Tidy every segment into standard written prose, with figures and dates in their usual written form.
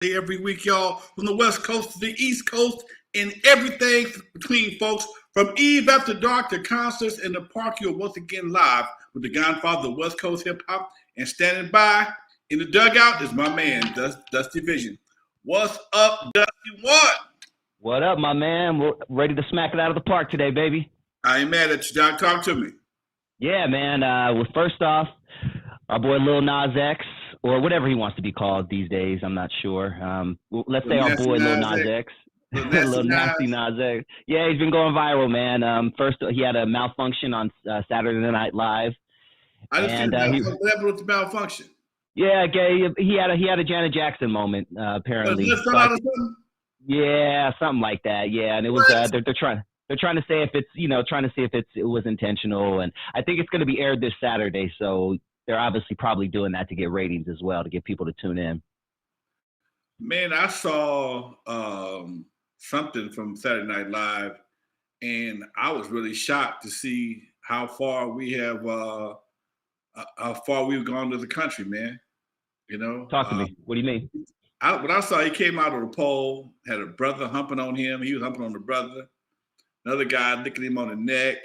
every week, y'all, from the West Coast to the East Coast and everything between, folks. From Eve After Dark to concerts in the park, you're once again live with the godfather of West Coast hip hop. And standing by in the dugout is my man, Dusty Vision. What's up, Dusty? What up, my man? We're ready to smack it out of the park today, baby. I ain't mad at you, Doc. Talk to me. Yeah, man. Well, first off, our boy Lil Nas X, or whatever he wants to be called these days, I'm not sure. Let's say our boy Lil Nas X. Lil Nasty Nas X. Yeah, he's been going viral, man. First, he had a malfunction on Saturday Night Live. I just what happened with the malfunction? Yeah, he had a Janet Jackson moment, apparently. Yeah, something like that. Yeah, and it was they're trying to say if it's it was intentional, and I think it's going to be aired this Saturday, so they're obviously probably doing that to get ratings as well, to get people to tune in. Man, I saw something from Saturday Night Live, and I was really shocked to see how far we've gone as a country, man. You know, talk to me. What do you mean? When I saw he came out of the pole, had a brother humping on him. He was humping on the brother. Another guy licking him on the neck.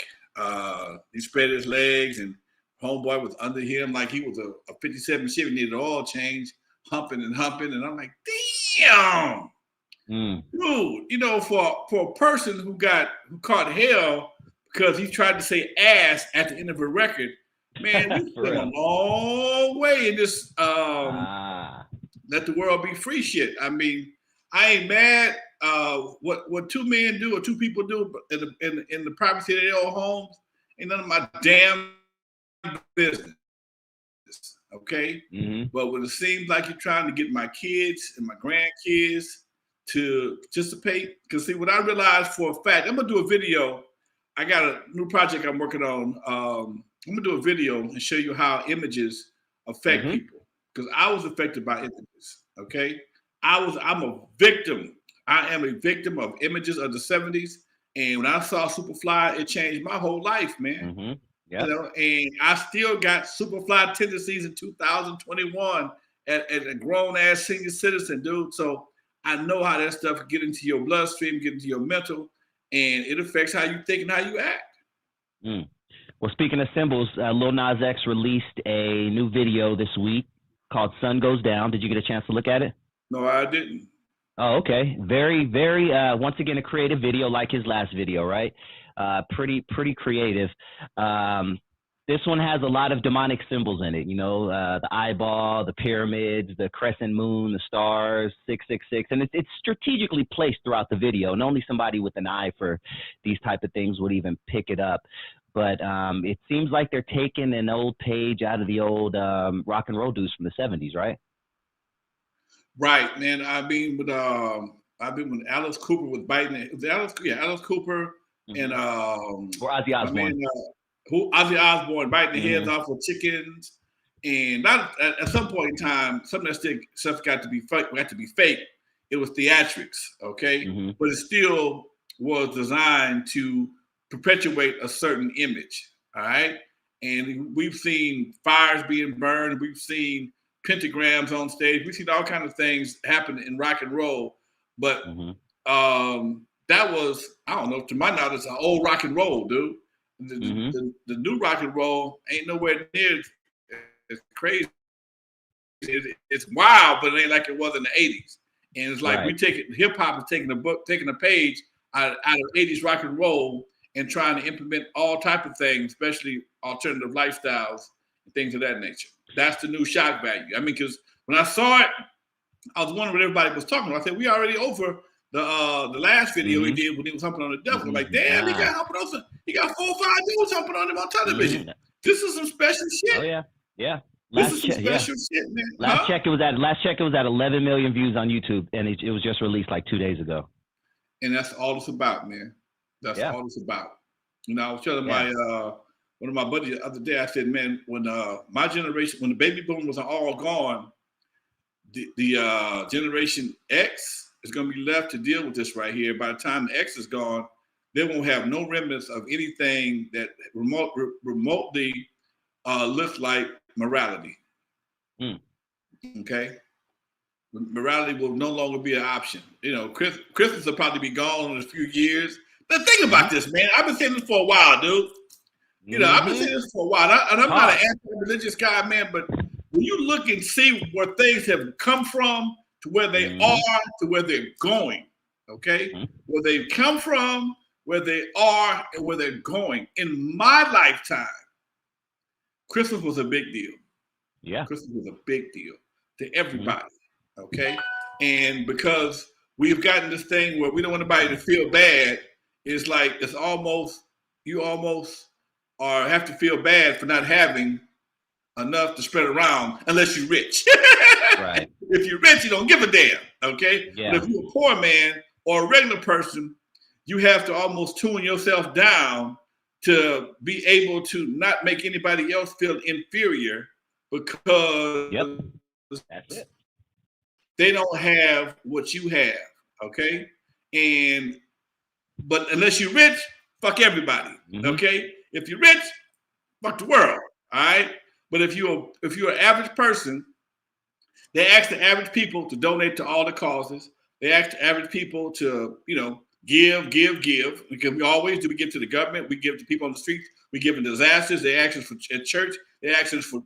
He spread his legs, and Homeboy was under him like he was a 57 Chevy, needed an oil change, humping. And I'm like, damn. Dude, you know, for a person who caught hell because he tried to say ass at the end of a record, man, we've been a long way in this let the world be free shit. I mean, I ain't mad. What two men do or two people do in the privacy of their own homes ain't none of my damn business. Okay? Mm-hmm. But when it seems like you're trying to get my kids and my grandkids to participate, because see, what I realized for a fact, I'm gonna do a video. I got a new project I'm working on. I'm gonna do a video and show you how images affect people. Because I was affected by images. Okay, I'm a victim. I am a victim of images of the 70s. And when I saw Superfly, it changed my whole life, man. Mm-hmm. Yep. You know, and I still got Superfly tendencies in 2021 at a grown ass senior citizen, dude. So I know how that stuff get into your bloodstream, get into your mental, and it affects how you think and how you act. Mm. Well, speaking of symbols, Lil Nas X released a new video this week called Sun Goes Down. Did you get a chance to look at it? No, I didn't. Oh, okay. Very, very, once again, a creative video like his last video, right? Pretty creative. This one has a lot of demonic symbols in it, you know, the eyeball, the pyramids, the crescent moon, the stars, 666. And it's strategically placed throughout the video, and only somebody with an eye for these type of things would even pick it up. But it seems like they're taking an old page out of the old rock and roll dudes from the 70s, right? Right, man. I've been with Alice Cooper with biting it. Alice Cooper and or Ozzy Osbourne. Ozzy Osbourne biting the heads off of chickens. And not at some point in time, some of that stuff got to be fake. It was theatrics, okay? Mm-hmm. But it still was designed to perpetuate a certain image, all right? And we've seen fires being burned. We've seen pentagrams on stage. We've seen all kinds of things happen in rock and roll. But that was, I don't know, to my knowledge, an old rock and roll, dude. The new rock and roll ain't nowhere near as crazy. It's wild, but it ain't like it was in the 80s. And it's like hip hop is taking a page out of 80s rock and roll and trying to implement all type of things, especially alternative lifestyles and things of that nature. That's the new shock value. I mean, because when I saw it, I was wondering what everybody was talking about. I said, we already over the last video he did when he was humping on the devil. I'm like, damn, he got 4 or 5 dudes humping on him on television. This is some special shit. Oh yeah, yeah. This is some special shit, man. Last check, it was at 11 million views on YouTube, and it was just released like 2 days ago. And that's all it's about, man. That's all it's about. You know, I was telling one of my buddies the other day, I said, man, when my generation, when the baby boom was all gone, the Generation X is going to be left to deal with this right here. By the time the X is gone, they won't have no remnants of anything that remotely looks like morality. Okay? morality will no longer be an option. Christmas will probably be gone in a few years. But think about this, man. I've been saying this for a while, dude. I've been saying this for a while, and I'm not an anti-religious guy, man. But when you look and see where things have come from to where they are to where they're going, okay, where they've come from, where they are, and where they're going. In my lifetime, Christmas was a big deal. Yeah, Christmas was a big deal to everybody, okay? And because we've gotten this thing where we don't want anybody to feel bad, it's like you almost have to feel bad for not having enough to spread around unless you're rich. Right. If you're rich, you don't give a damn, okay? Yeah. But if you're a poor man or a regular person, you have to almost tune yourself down to be able to not make anybody else feel inferior because That's it. They don't have what you have, okay? But unless you're rich, fuck everybody, okay? If you're rich, fuck the world, all right? But if you're an average person, they ask the average people to donate to all the causes. They ask the average people to, give, because we always do. We give to the government. We give to people on the streets. We give in disasters. They ask us at church. They ask us for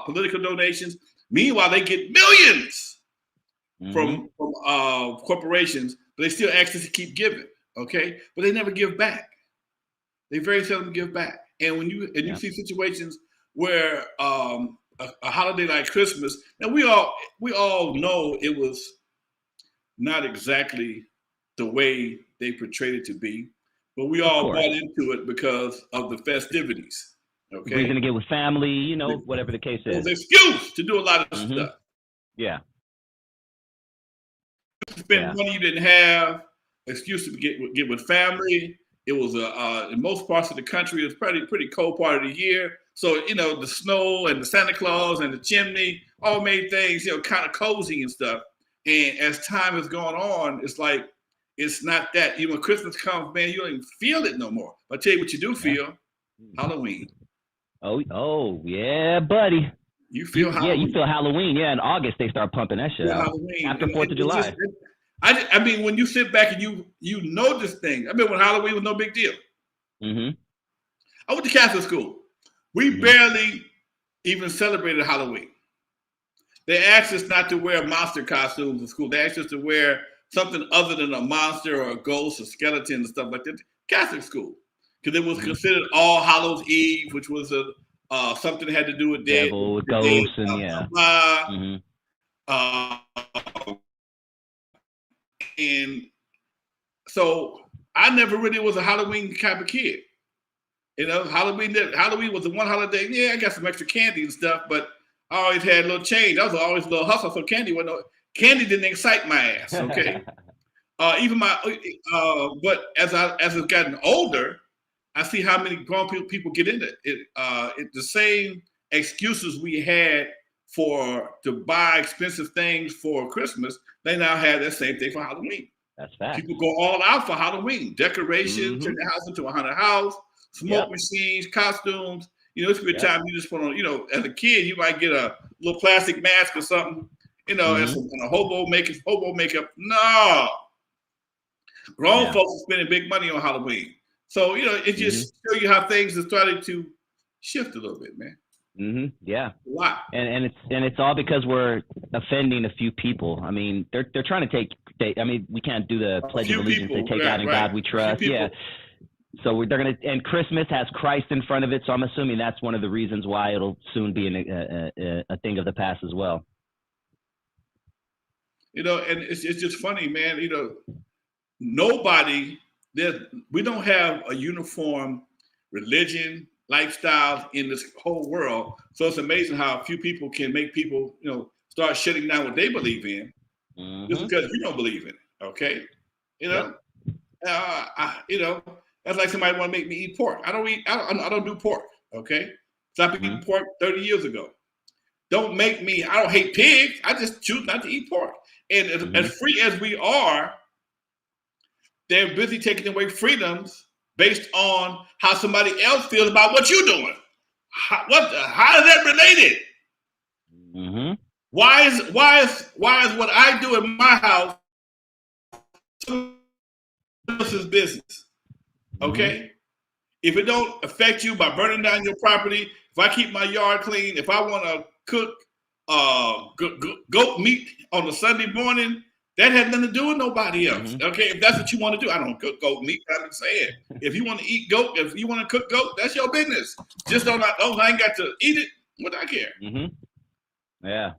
political donations. Meanwhile, they get millions from corporations, but they still ask us to keep giving, okay? But they never give back. They very seldom give back. And when you see situations where a holiday like Christmas, now we all know it was not exactly the way they portrayed it to be, but we all bought into it because of the festivities. Okay, reason to get with family, whatever the case is. It was an excuse to do a lot of stuff. Yeah. Spend money you didn't have. Excuse to get with family. It was in most parts of the country, it's pretty cold part of the year. So the snow and the Santa Claus and the chimney all made things kind of cozy and stuff. And as time has gone on, it's like it's not that. When Christmas comes, man, you don't even feel it no more. I'll tell you what you do feel: Halloween. Oh yeah, buddy. You feel Halloween. Yeah, you feel Halloween. Yeah, in August they start pumping that shit out. Halloween. After 4th of July. I mean, when you sit back and you know this thing. I mean, when Halloween was no big deal. I went to Catholic school. We barely even celebrated Halloween. They asked us not to wear monster costumes in school. They asked us to wear something other than a monster or a ghost or skeleton and stuff like that. Catholic school. Because it was considered All Hallows Eve, which was something that had to do with devil, ghosts, and and so I never really was a Halloween type of kid. Halloween was the one holiday. Yeah, I got some extra candy and stuff, but I always had a little change. I was always a little hustle, so candy didn't excite my ass. Okay, but as I've gotten older, I see how many grown people get into it. The same excuses we had to buy expensive things for Christmas, they now have that same thing for Halloween. That's fact. People go all out for Halloween. Decorations, turn the house into a haunted house, smoke machines, costumes. It's a good time you just put on, as a kid, you might get a little plastic mask or something, and a hobo makeup. No. Grown folks are spending big money on Halloween. So, it just show you how things are starting to shift a little bit, man. Yeah. A lot. And it's all because we're offending a few people. I mean, they're trying to we can't do the Pledge of Allegiance. They take out in God we trust. Yeah. So they're going to, and Christmas has Christ in front of it. So I'm assuming that's one of the reasons why it'll soon be a thing of the past as well. And it's just funny, man. We don't have a uniform religion, lifestyles in this whole world. So it's amazing how a few people can make people, start shutting down what they believe in just because you don't believe in it. Okay. That's like somebody want to make me eat pork. I don't do pork. Okay. Stopped eating pork 30 years ago. Don't make me, I don't hate pigs. I just choose not to eat pork. And as free as we are, they're busy taking away freedoms based on how somebody else feels about what you're doing. How is that related? Why is what I do in my house someone else's business? Okay. If it don't affect you by burning down your property, if I keep my yard clean, if I want to cook goat meat on a Sunday morning, that has nothing to do with nobody else. Okay, if that's what you want to do, I don't cook goat meat. I'm saying, if you want to eat goat, if you want to cook goat, that's your business. Just I ain't got to eat it. What do I care? Yeah.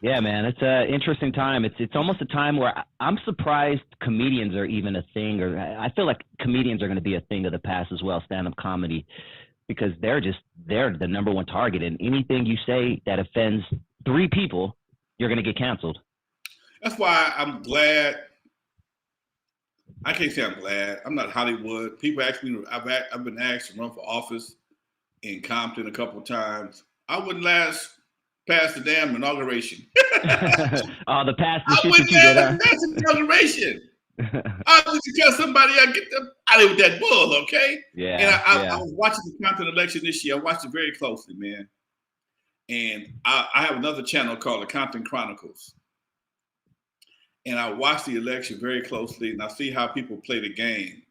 Yeah, man, it's an interesting time. It's almost a time where I'm surprised comedians are even a thing, or I feel like comedians are going to be a thing of the past as well, stand-up comedy, because they're the number one target, and anything you say that offends 3 people, you're going to get canceled. That's why I'm glad. I can't say I'm glad. I'm not Hollywood. People ask me. I've been asked to run for office in Compton a couple of times. I wouldn't last past the damn inauguration. Oh, the past the I shit that wouldn't you did. last past the inauguration. I was to tell somebody I get them out of that bull, okay? Yeah. And I was watching the Compton election this year. I watched it very closely, man. And I have another channel called the Compton Chronicles. And I watch the election very closely, and I see how people play the game.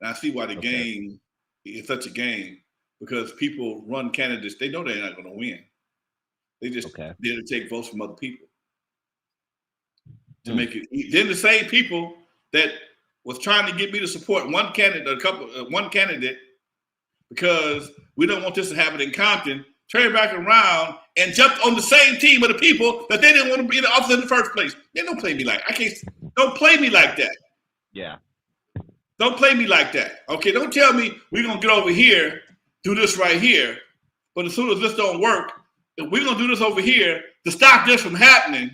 And I see why the game is such a game, because people run candidates. They know they're not going to win. They just there to take votes from other people to make it. Then the same people that was trying to get me to support one candidate, because we don't want this to happen in Compton, turned back around and jumped on the same team of the people that they didn't want to be in the office in the first place. They don't play me like don't play me like that. Yeah. Don't play me like that. Okay, don't tell me we're gonna get over here, do this right here, but as soon as this don't work, we're gonna do this over here to stop this from happening.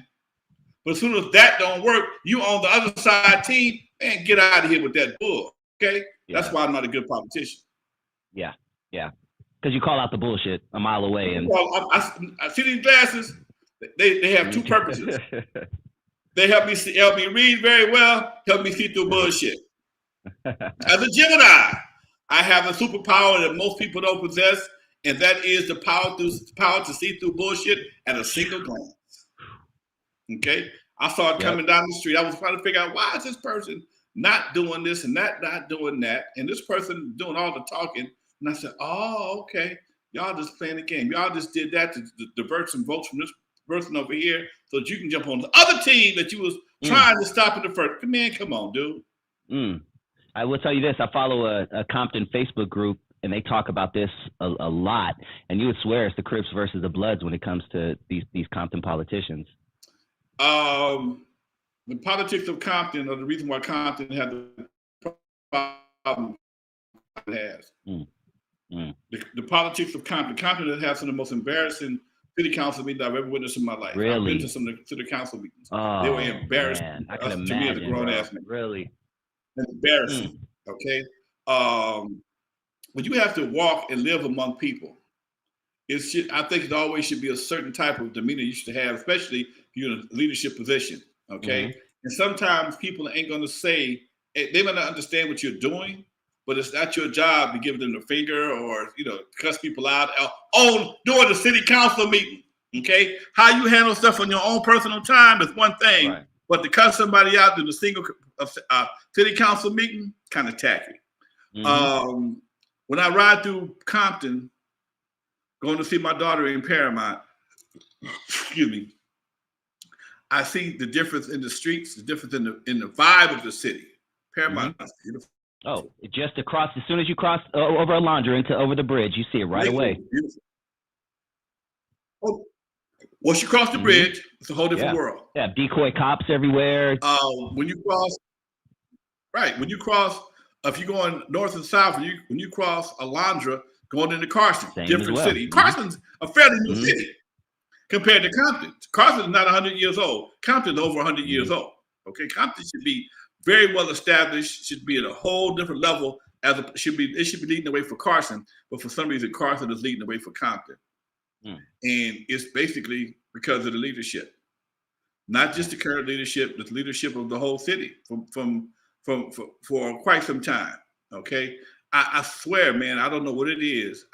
But as soon as that don't work, you on the other side team, man, get out of here with that bull. Okay? Yeah. That's why I'm not a good politician. Yeah. Because you call out the bullshit a mile away. And I see these glasses. They have 2 purposes. They help me read very well, help me see through bullshit. As a Gemini, I have a superpower that most people don't possess, and that is the power to see through bullshit at a single glance. Okay, I saw it coming down the street. I was trying to figure out, why is this person not doing this and that not doing that, and this person doing all the talking. And I said, oh, okay, y'all just playing the game. Y'all just did that to divert some votes from this person over here so that you can jump on the other team that you was trying to stop in the first. Come on, dude. I will tell you this. I follow a Compton Facebook group, and they talk about this a lot. And you would swear it's the Crips versus the Bloods when it comes to these Compton politicians. The politics of Compton, or the reason why Compton had the problem it has. The politics of Compton has had some of the most embarrassing city council meetings I've ever witnessed in my life. Really? I've been to some of the city council meetings. Oh, they were embarrassing. Man. I can imagine, to me as a grown ass man. Really? Embarrassing. Okay. When you have to walk and live among people, I think it always should be a certain type of demeanor you should have, especially if you're in a leadership position. Okay. And sometimes people ain't going to say, they might not understand what you're doing, but it's not your job to give them the finger or, cuss people out during the city council meeting. Okay. How you handle stuff on your own personal time is one thing, right. But to cuss somebody out in a single city council meeting, kind of tacky. When I ride through Compton, going to see my daughter in Paramount, excuse me, I see the difference in the streets, the difference in the vibe of the city. Paramount, beautiful. Oh, just across, as soon as you cross over Alondra over the bridge, you see it right away. Beautiful. Oh, once you cross the bridge, it's a whole different world. Yeah, decoy cops everywhere. When you cross, if you're going north and south, when you cross Alondra, going into Carson, different city. Carson's a fairly new city compared to Compton. Carson is not 100 years old. Compton is over 100 years old. Okay, Compton should be very well established, should be at a whole different level. It should be leading the way for Carson, but for some reason Carson is leading the way for Compton. And it's basically because of the leadership, not just the current leadership, the leadership of the whole city for quite some time. Okay, I swear, man, I don't know what it is.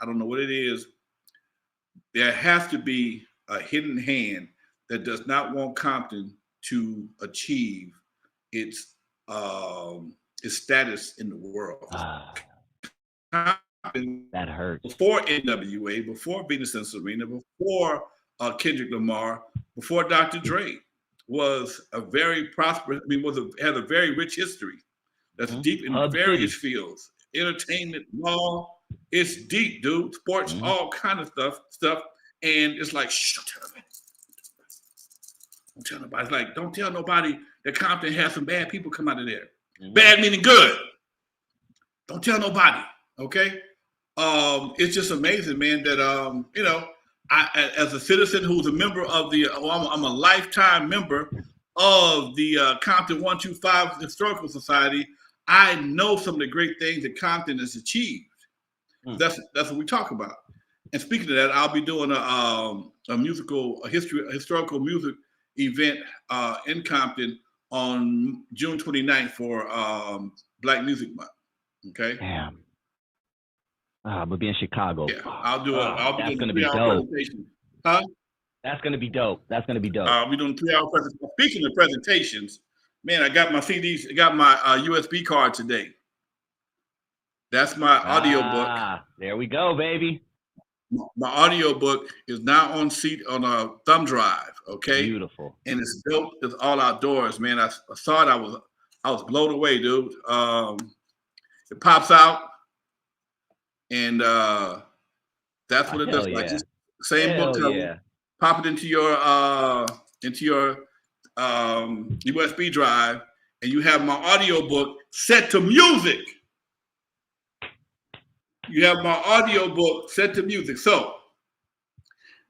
There has to be a hidden hand that does not want Compton to achieve its status in the world. Compton, that hurts. before N.W.A, before Venus and Serena, before Kendrick Lamar, before Dr. Dre, was a very prosperous. I mean, had a very rich history. That's deep in Hub various City. fields, entertainment, law. It's deep, dude. Sports, all kind of stuff. And it's like, shh, don't tell nobody. Don't tell nobody. It's like, don't tell nobody that Compton has some bad people come out of there. Bad meaning good. Don't tell nobody. Okay. It's just amazing, man, that you know, I as a citizen who's a member of the, I'm a lifetime member of the Compton 125 Historical Society. I know some of the great things that Compton has achieved. That's what we talk about. And speaking of that, I'll be doing a historical music event in Compton on June 29th for Black Music Month. Okay. Damn. But be in Chicago. Yeah, I'll do it. I'll be doing a 3-hour presentation. Huh? That's gonna be dope. That's gonna be dope. We're doing 3-hour presentation. Speaking of presentations, man, I got my CDs. I got my USB card today. That's my audio book. There we go, baby. My audio book is now on a thumb drive. Okay, beautiful. And it's dope. It's all outdoors, man. I saw it. I was blown away, dude. It pops out, and that's what it does. Like this same book cover. Yeah. Pop it into your USB drive, and you have my audio book set to music. You have my audio book set to music. So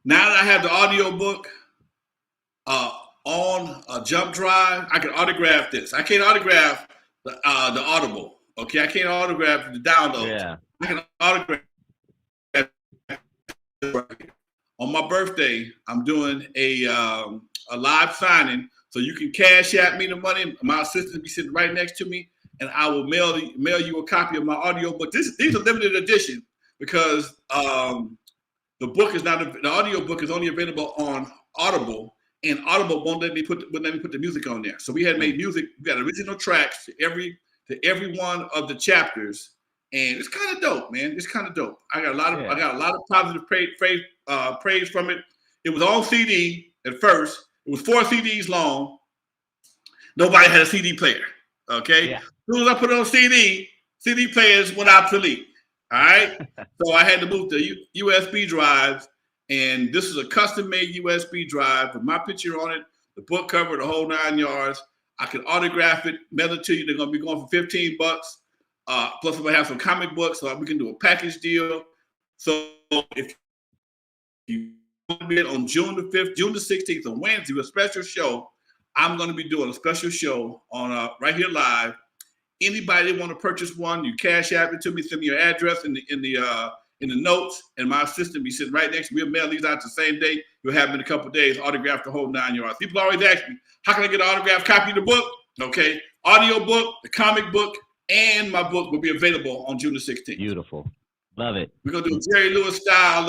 now that I have the audio book on a jump drive, I can autograph this. I can't autograph the Audible. Okay, I can't autograph the download. Yeah. I can autograph. On my birthday, I'm doing a live signing, so you can cash at me the money. My assistant will be sitting right next to me, and I will mail you a copy of my audio book. These are limited edition because the audio book is only available on Audible, and Audible wouldn't let me put the music on there. So we had made music. We got original tracks to every one of the chapters. And it's kind of dope, man. It's kind of dope. I got a lot of positive praise from it. It was on CD at first. It was 4 CDs long. Nobody had a CD player. Okay. Yeah. As soon as I put it on CD players went obsolete. All right. So I had to move to USB drives, and this is a custom-made USB drive with my picture on it, the book cover, the whole 9 yards. I can autograph it, mail it to you. They're gonna be going for $15. Plus, I'm gonna have some comic books, so we can do a package deal. So if you want to be on June the 5th, June the 16th, on Wednesday, a special show. I'm gonna be doing a special show on right here live. Anybody want to purchase one, you cash app it to me, send me your address in the notes, and my assistant be sitting right next to me. We'll mail these out the same day. You'll have them in a couple of days, autographed the whole 9 yards. People always ask me, how can I get an autographed copy of the book? Okay, audio book, the comic book, and my book will be available on June the 16th. Beautiful. Love it. We're going to do a Jerry Lewis style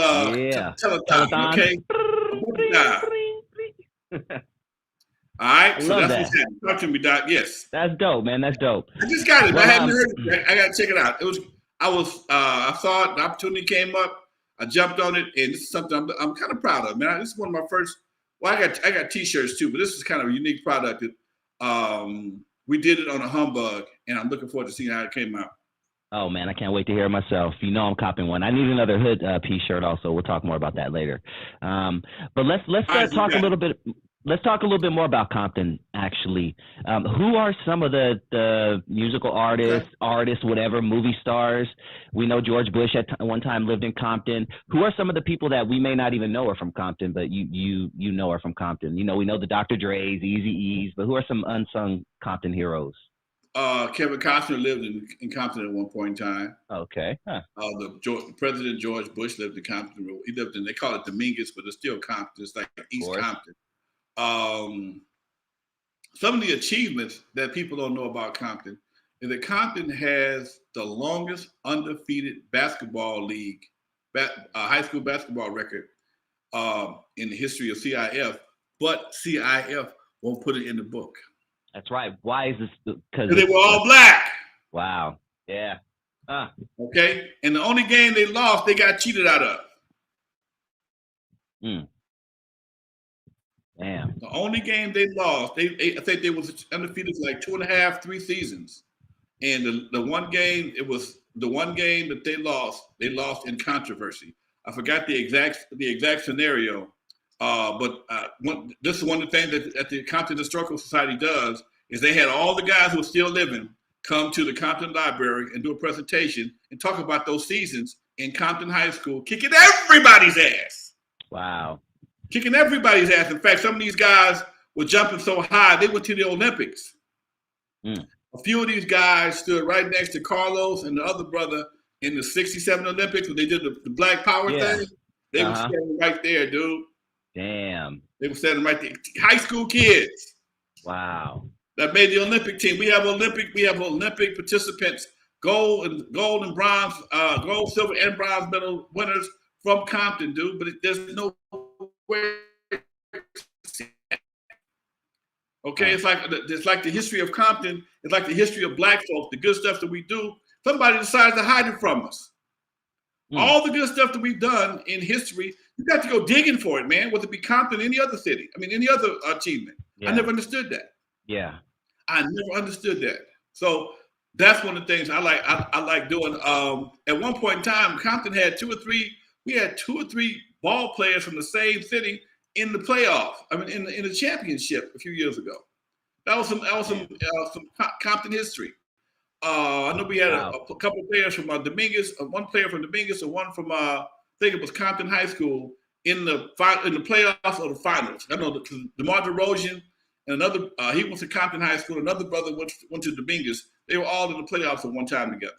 telethon, okay? All right, so that's what's happening. Talk to me, Doc. Yes. That's dope, man. That's dope. I just got it. I hadn't heard it. I got to check it out. I saw it. The opportunity came up. I jumped on it, and this is something I'm kind of proud of, man. This is one of my first. Well, I got T-shirts too, but this is kind of a unique product that we did it on a humbug, and I'm looking forward to seeing how it came out. Oh man, I can't wait to hear it myself. You know I'm copping one. I need another hood piece shirt also. We'll talk more about that later. But let's talk a little bit. Let's talk a little bit more about Compton, actually. Who are some of the musical artists, whatever, movie stars? We know George Bush at one time lived in Compton. Who are some of the people that we may not even know are from Compton, but you know are from Compton? You know, we know the Dr. Dre's, Eazy-E's, but who are some unsung Compton heroes? Kevin Costner lived in Compton at one point in time. Okay. Huh. The President George Bush lived in Compton. He lived in, they call it Dominguez, but it's still Compton. It's like East Compton. Some of the achievements that people don't know about Compton is that Compton has the longest undefeated basketball league, high school basketball record in the history of CIF, but CIF won't put it in the book. That's right. Why is this? Because they were all black. Wow. Yeah. Okay. And the only game they lost, they got cheated out of. Damn. The only game they lost, I think they was undefeated for like 2.5, 3 seasons. And the one game, it was the one game that they lost in controversy. I forgot the exact scenario. But this is one of the things that the Compton Historical Society does is they had all the guys who are still living come to the Compton Library and do a presentation and talk about those seasons in Compton High School, kicking everybody's ass. Wow. Kicking everybody's ass. In fact, some of these guys were jumping so high, they went to the Olympics. A few of these guys stood right next to Carlos and the other brother in the 67 Olympics when they did the Black Power thing. They were standing right there, dude. Damn. They were standing right there. High school kids. Wow. That made the Olympic team. We have Olympic participants, gold and bronze, gold, silver, and bronze medal winners from Compton, dude. But there's no way. Okay, it's like the history of Compton. It's like the history of black folks. The good stuff that we do, somebody decides to hide it from us. All the good stuff that we've done in history, you got to go digging for it, man. Whether it be Compton, any other city, any other achievement. I never understood that. Yeah, I never understood that. So that's one of the things I like doing. At one point in time, Compton had two or three ball players from the same city in the playoff. In the championship a few years ago. That was some Compton history. I know we had a couple of players from Dominguez, one player from Dominguez, and one from I think it was Compton High School in the playoffs or the finals. I know DeMar DeRozan and another he went to Compton High School. Another brother went to Dominguez. They were all in the playoffs at one time together.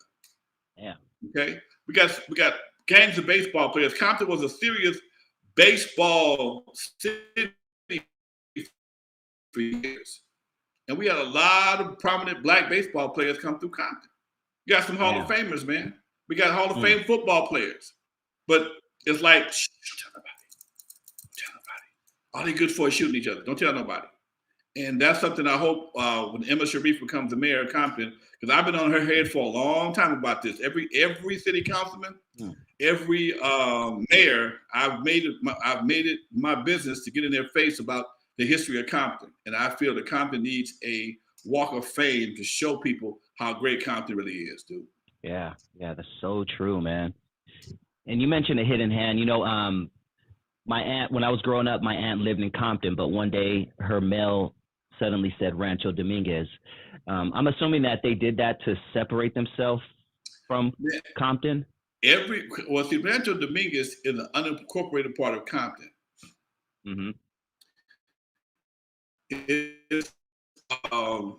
Yeah. Okay. We got gangs of baseball players. Compton was a serious baseball city for years. And we had a lot of prominent black baseball players come through Compton. You got some Hall of Famers, man. We got Hall of Fame football players. But it's like, don't tell nobody. All they good for is shooting each other. Don't tell nobody. And that's something I hope when Emma Sharif becomes the mayor of Compton, because I've been on her head for a long time about this. Every city councilman, every mayor, I've made it my business to get in their face about the history of Compton. And I feel that Compton needs a walk of fame to show people how great Compton really is, dude. Yeah, that's so true, man. And you mentioned a hidden hand. My aunt, when I was growing up, my aunt lived in Compton, but one day her mail suddenly said Rancho Dominguez. I'm assuming that they did that to separate themselves from Compton. Rancho Dominguez is an unincorporated part of Compton. Mm-hmm.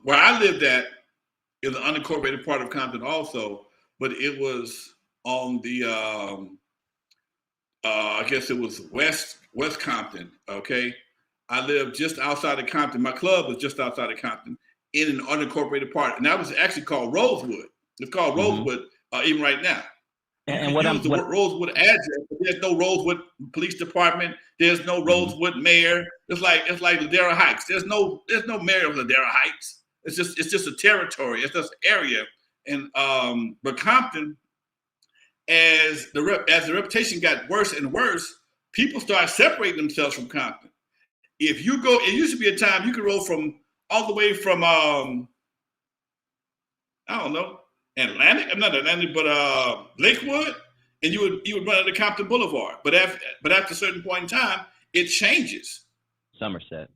Where I lived at is an unincorporated part of Compton also, but it was on the I guess it was West Compton. Okay, I lived just outside of Compton. My club was just outside of Compton in an unincorporated part, and that was actually called Rosewood. It's called Rosewood even right now. And Rosewood address, but there's no Rosewood Police Department. There's no Rosewood mayor. It's like Ladera Heights. There's no mayor of Ladera Heights. It's just a territory. It's just an area. And but Compton, as the reputation got worse and worse, people started separating themselves from Compton. If you go, it used to be a time you could roll from all the way from I don't know. Not Atlantic, but Lakewood, and you would run into Compton Boulevard. But after a certain point in time, it changes. Somerset.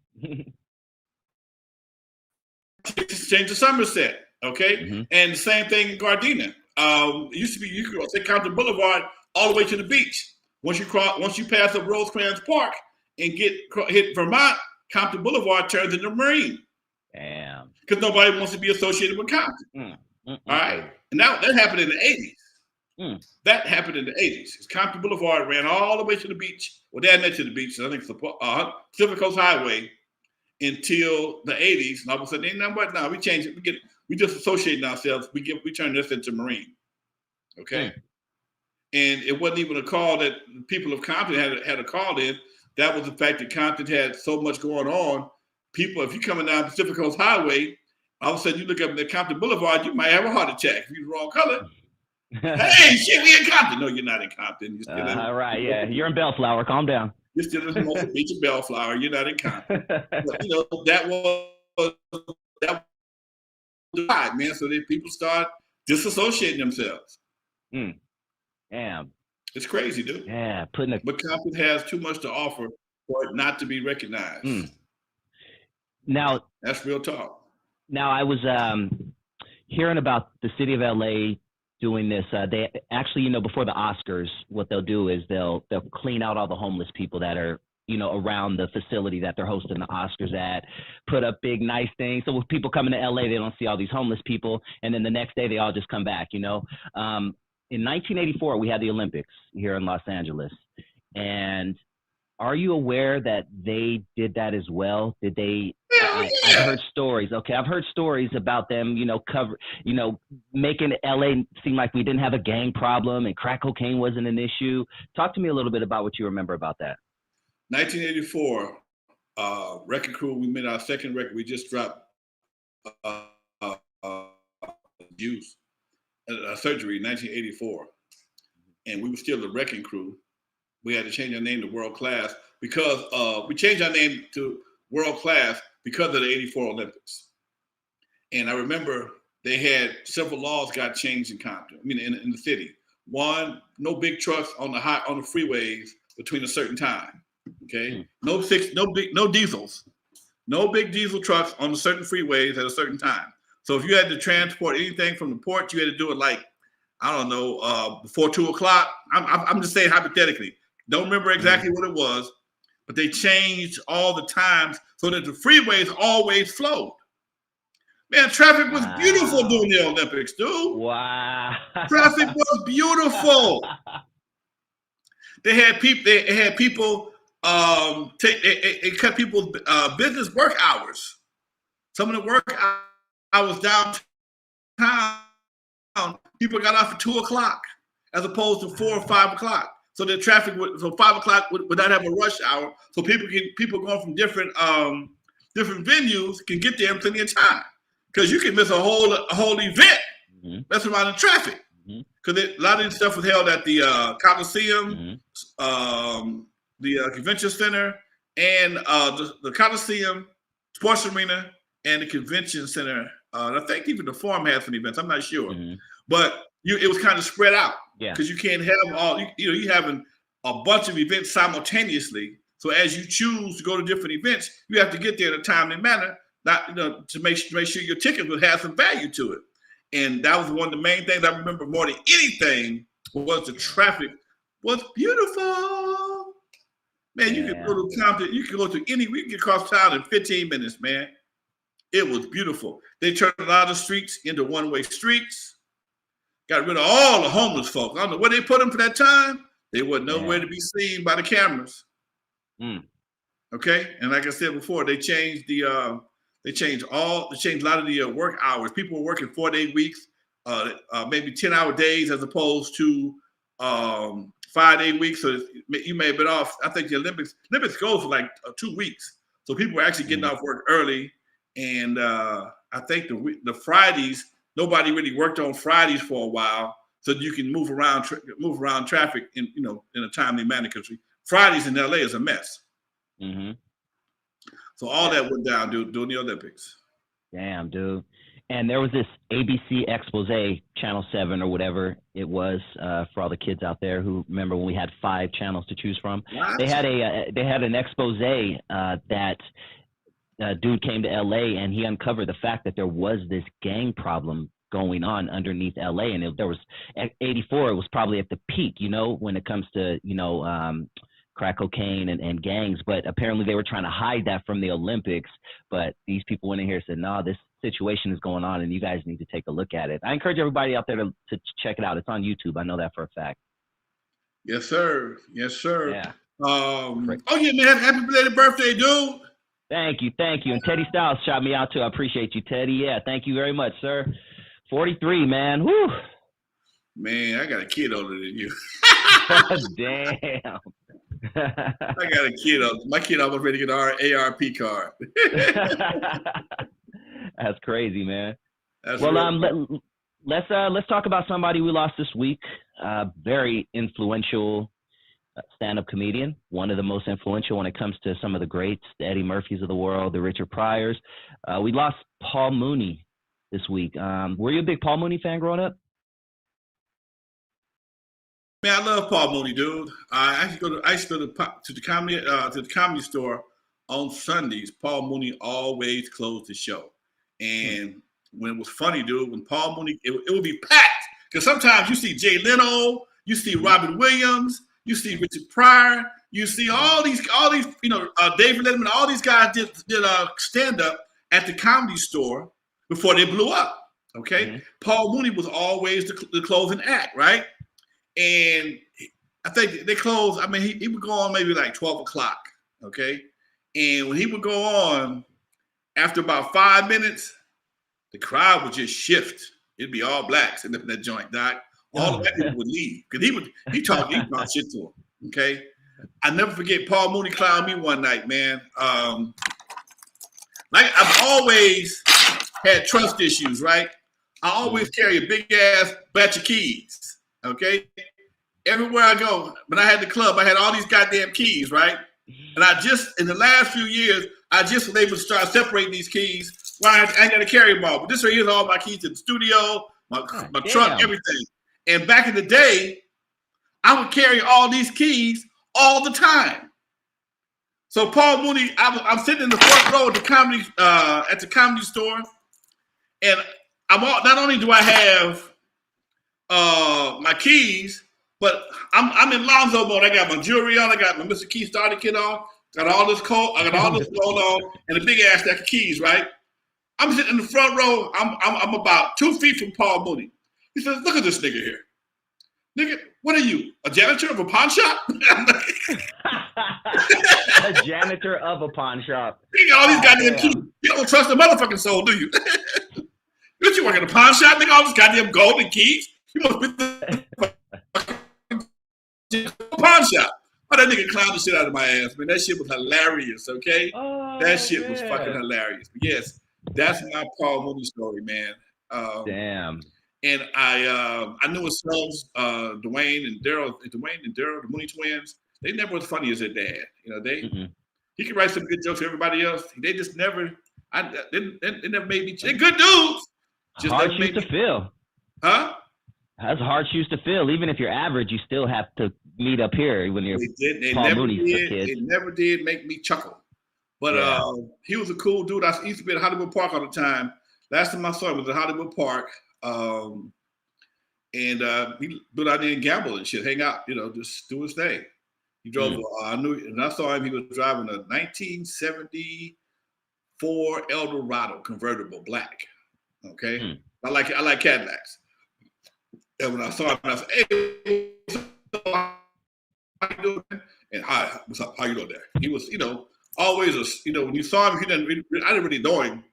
Change to Somerset, okay? And the same thing in Gardena. It used to be you could take Compton Boulevard all the way to the beach. Once you pass up Rosecrans Park and hit Vermont, Compton Boulevard turns into Marine. Damn. Because nobody wants to be associated with Compton. All right, and that happened in the 80s. That happened in the 80s. Compton Boulevard ran all the way to the beach. Well, they admitted to the beach. I think it's Pacific Coast Highway until the 80s. And all of a sudden, ain't nothing but now we changed it. We just associating ourselves. We turn this into Marine. Okay, and it wasn't even a call that people of Compton had a call in. that was the fact that Compton had so much going on. People, if you're coming down Pacific Coast Highway, all of a sudden you look up at Compton Boulevard, you might have a heart attack if you're the wrong color. Hey, shit, we in Compton. No, you're not in Compton. You're still in, right, yeah. You're in Bellflower. Calm down. You're still in the most beach of Bellflower. You're not in Compton. But, that was right, man. So that people start disassociating themselves. Damn. It's crazy, dude. Yeah, but Compton has too much to offer for it not to be recognized. Now, that's real talk. Now, I was hearing about the city of LA doing this. They actually, before the Oscars, what they'll do is they'll clean out all the homeless people that are, around the facility that they're hosting the Oscars at, put up big, nice things. So when people come into LA, they don't see all these homeless people. And then the next day they all just come back, In 1984, we had the Olympics here in Los Angeles. And are you aware that they did that as well? Did they? I've heard stories. Okay, I've heard stories about them, making LA seem like we didn't have a gang problem and crack cocaine wasn't an issue. Talk to me a little bit about what you remember about that. 1984, record crew. We made our second record. We just dropped Tues. Surgery in 1984, and we were still the Wrecking Crew. We had to change our name to World Class because we changed our name to World Class because of the '84 Olympics. And I remember they had several laws got changed in Compton. In the city. One, no big trucks on the freeways between a certain time. Okay, no diesels, no big diesel trucks on certain freeways at a certain time. So if you had to transport anything from the port, you had to do it before 2 o'clock. I'm just saying hypothetically. Don't remember exactly what it was, but they changed all the times so that the freeways always flowed. Man, traffic was beautiful during the Olympics, dude. Wow. Traffic was beautiful. They had people. It cut people's business work hours. Some of the work hours downtown, people got off at 2 o'clock as opposed to 4 or 5 o'clock. So the traffic so 5 o'clock would not have a rush hour. So people going from different venues can get there in plenty of time. Because you can miss a whole event mess around in traffic. Because a lot of this stuff was held at the Coliseum, the Convention Center, and the Coliseum, Sports Arena, and the Convention Center. I think even the Forum had some events. I'm not sure, but it was kind of spread out because you can't have all. You having a bunch of events simultaneously. So as you choose to go to different events, you have to get there in a timely manner. Not to make sure your ticket would have some value to it. And that was one of the main things I remember more than anything was the traffic was beautiful. Man, you could go to Compton, you could go to we could get across town in 15 minutes, man. It was beautiful. They turned a lot of streets into one-way streets. Got rid of all the homeless folks. I don't know where they put them for that time. They were nowhere to be seen by the cameras. Okay, and like I said before, they changed a lot of the work hours. People were working 4-day weeks, maybe 10-hour days as opposed to 5-day weeks. So you may have been off. I think the Olympics goes for like 2 weeks. So people were actually getting off work early. And I think the Fridays, nobody really worked on Fridays for a while, so you can move around traffic in a timely manner. Because Fridays in LA is a mess. So all that went down during the Olympics. Damn, dude. And there was this ABC expose, Channel 7 or whatever it was, for all the kids out there who remember when we had 5 channels to choose from. What? They had an expose that dude came to LA and he uncovered the fact that there was this gang problem going on underneath LA, and there was 84. It was probably at the peak, when it comes to crack cocaine and gangs. But apparently they were trying to hide that from the Olympics. But these people went in here and said, "No, this situation is going on, and you guys need to take a look at it." I encourage everybody out there to check it out. It's on YouTube. I know that for a fact. Yes, sir. Yes, sir. Yeah. Oh yeah, man! Happy belated birthday, dude. Thank you. And Teddy Styles shot me out too. I appreciate you, Teddy. Yeah, thank you very much, sir. 43, man. Woo. Man, I got a kid older than you. Damn. I got a kid. My kid almost ready to get our ARP card. That's crazy, man. That's well, let's talk about somebody we lost this week. Very influential stand-up comedian, one of the most influential when it comes to some of the greats, the Eddie Murphys of the world, the Richard Pryors. We lost Paul Mooney this week. Were you a big Paul Mooney fan growing up? Man, I love Paul Mooney, dude. I used to go to the comedy store on Sundays. Paul Mooney always closed the show, and when it was funny, dude, when Paul Mooney, it would be packed because sometimes you see Jay Leno, you see Robin Williams, you see Richard Pryor, you see all these, David Letterman, all these guys did stand up at the comedy store before they blew up. Okay, mm-hmm. Paul Mooney was always the closing act, right? And I think they closed. I mean, he would go on maybe like 12 o'clock. Okay, and when he would go on, after about 5 minutes, the crowd would just shift. It'd be all blacks in that joint, Doc. All the white people would leave because he talked shit to him. Okay, I never forget Paul Mooney clowned me one night, man. Like I've always had trust issues, right? I always carry a big ass batch of keys. Okay, everywhere I go, when I had the club, I had all these goddamn keys, right? And I just in the last few years, I just was able to start separating these keys. Well, I ain't got to carry them all, but this right here's all my keys to the studio, my truck, everything. And back in the day, I would carry all these keys all the time. So Paul Mooney, I'm sitting in the front row at the comedy store, and not only do I have my keys, but I'm in Lonzo mode. I got my jewelry on, I got my Mr. Key starter kit on, got all this coat, I got all this gold on, and a big ass stack of keys, right? I'm sitting in the front row. I'm about 2 feet from Paul Mooney. He says, "Look at this nigga here. Nigga, what are you? A janitor of a pawn shop?" A janitor of a pawn shop. You got all these goddamn keys. You don't trust the motherfucking soul, do you? Don't you work at a pawn shop? Nigga, all these goddamn golden keys. You must be the pawn shop. Oh, that nigga clowned the shit out of my ass, man. That shit was hilarious, okay? That shit was fucking hilarious. But yes, that's my Paul Mooney story, man. Damn. And I knew his sons, Dwayne and Daryl, the Mooney twins. They never was funny as their dad. You know, he could write some good jokes for everybody else. They just never. They never made me. They're good dudes. Just hard shoes to fill. Huh? That's hard shoes to fill. Even if you're average, you still have to meet up here when you're Paul Mooney's kid. It never did make me chuckle. But he was a cool dude. I used to be at Hollywood Park all the time. Last time I saw him was at Hollywood Park. And he went out there and gamble and shit, hang out, just do his thing. He drove, and I saw him, he was driving a 1974 Eldorado convertible, black. Okay. I like Cadillacs. And when I saw him, I said, "Hey, how you doing?" And "Hi, what's up? How you doing there?" He was, always when you saw him, I didn't really know him.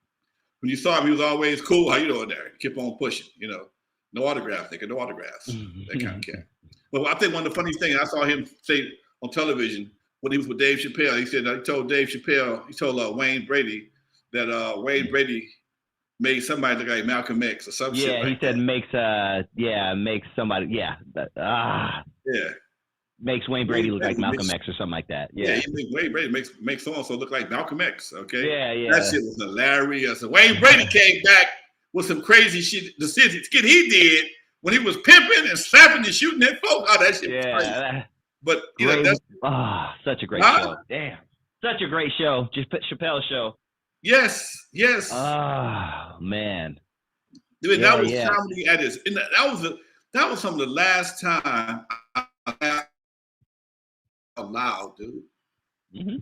When you saw him, he was always cool. "How you doing there?" He kept on pushing, no autographs, nigga, no autographs, that kind of cat. But I think one of the funniest things I saw him say on television when he was with Dave Chappelle, he said, he told Wayne Brady that Wayne Brady made somebody look like Malcolm X or some shit. Yeah, he said makes somebody, makes Wayne Brady look like Malcolm X or something like that. Yeah, Wayne Brady makes so-and-so look like Malcolm X. Okay. Yeah. That shit was hilarious. And Wayne Brady came back with some crazy shit. The skit he did when he was pimping and slapping and shooting at folks. Oh, that shit was crazy. But that's such a great show. Damn, such a great show. Just Chappelle's show. Yes. Oh man. Dude, that was comedy at its. And that was some of the last time I laughed out loud, dude. Mm-hmm.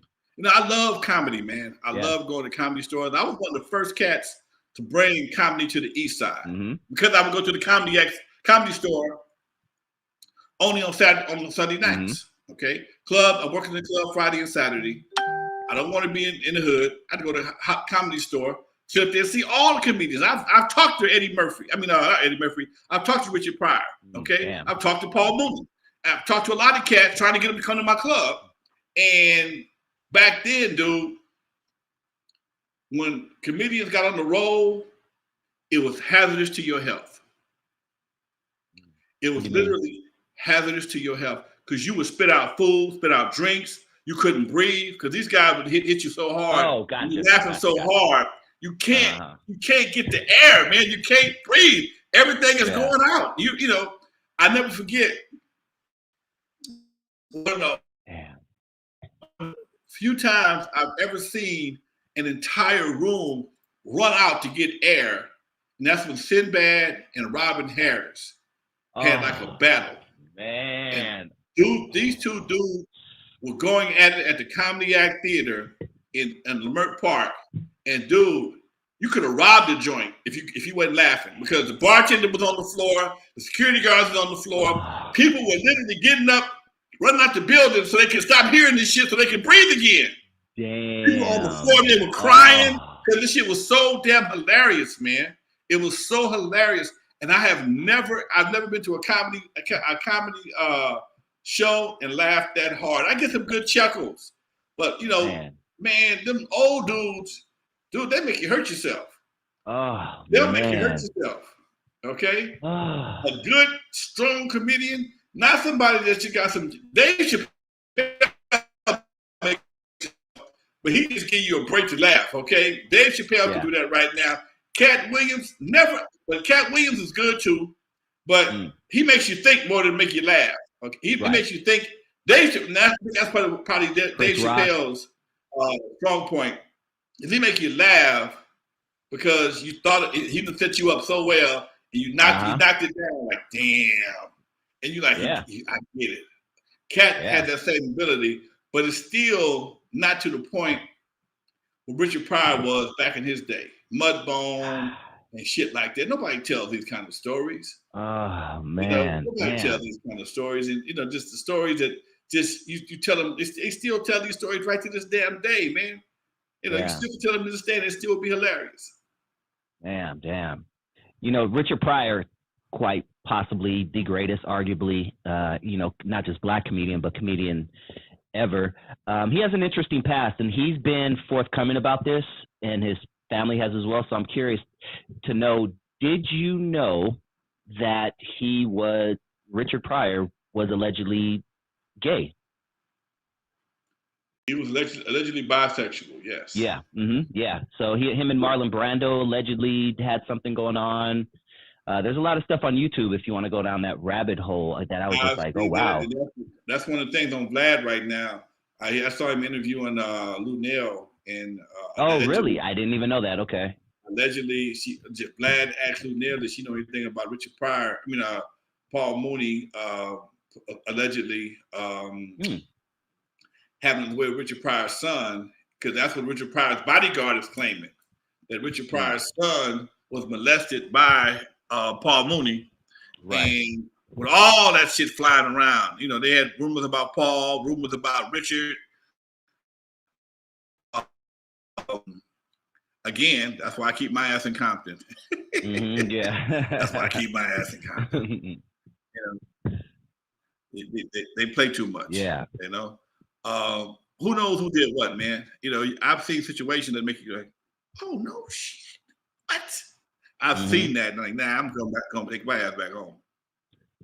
I love comedy, man. I love going to comedy stores. I was one of the first cats to bring comedy to the East Side because I would go to the comedy store only on Sunday nights. Okay, club. I work in the club Friday and Saturday. I don't want to be in the hood. I had to go to a comedy store, sit up there, see all the comedians. I've talked to Eddie Murphy. I mean, not Eddie Murphy. I've talked to Richard Pryor. Okay, I've talked to Paul Mooney. I've talked to a lot of cats trying to get them to come to my club. And back then, dude, when comedians got on the roll, it was hazardous to your health. It was literally hazardous to your health because you would spit out food, spit out drinks. You couldn't breathe because these guys would hit you so hard. Oh, gotcha. You're laughing so hard, you can't get the air, man. You can't breathe. Everything is going out. You know, I never forget. One of the few times I've ever seen an entire room run out to get air, and that's when Sinbad and Robin Harris had like a battle. Man, and these two dudes were going at it at the Comedy Act Theater in Leimert Park, and dude, you could have robbed the joint if you wasn't laughing because the bartender was on the floor, the security guards was on the floor, people were literally getting up, running out the building so they can stop hearing this shit so they can breathe again. Damn. People on the floor, they were crying because this shit was so damn hilarious, man. It was so hilarious. And I've never been to a comedy show and laughed that hard. I get some good chuckles, but you know, man, them old dudes, dude, they make you hurt yourself. They'll make you hurt yourself. Okay, a good, strong comedian, not somebody that you got some. Dave Chappelle, but he just give you a break to laugh. Okay, Dave Chappelle can do that right now. Cat Williams never, but Cat Williams is good too, but he makes you think more than make you laugh. Okay, he makes you think. That's probably Dave Chappelle's strong point. Is he make you laugh because you thought he would set you up so well, and you knocked it down like damn, and you like I get it. Cat had that same ability, but it's still not to the point where Richard Pryor was back in his day. Mudbone and shit like that. Nobody tells these kind of stories. Oh man, nobody tells these kind of stories, and you know, just the stories that just you tell them. They still tell these stories right to this damn day, man. You know, you still tell them to this day, and it still be hilarious. Damn. You know, Richard Pryor, quite possibly the greatest, arguably, you know, not just black comedian, but comedian ever. He has an interesting past, and he's been forthcoming about this, and his family has as well. So I'm curious to know, did you know that Richard Pryor was allegedly gay? He was allegedly bisexual, yes. Yeah. Yeah. So him and Marlon Brando allegedly had something going on. There's a lot of stuff on YouTube if you want to go down that rabbit hole that I was just like, oh, wow. That's one of the things on Vlad right now. I saw him interviewing Lunel. And really? I didn't even know that. Okay. Allegedly, Vlad asked Lunel, did she know anything about Richard Pryor? I mean, Paul Mooney allegedly having to with Richard Pryor's son, because that's what Richard Pryor's bodyguard is claiming, that Richard Pryor's son was molested by Paul Mooney. Right. And with all that shit flying around, you know, they had rumors about Paul, rumors about Richard. Again, that's why I keep my ass in Compton. That's why I keep my ass in Compton. You know, they play too much. Yeah. You know, who knows who did what, man? You know, I've seen situations that make you like, oh no shit, what? I've seen that. And like, nah, I'm going to take my ass back home.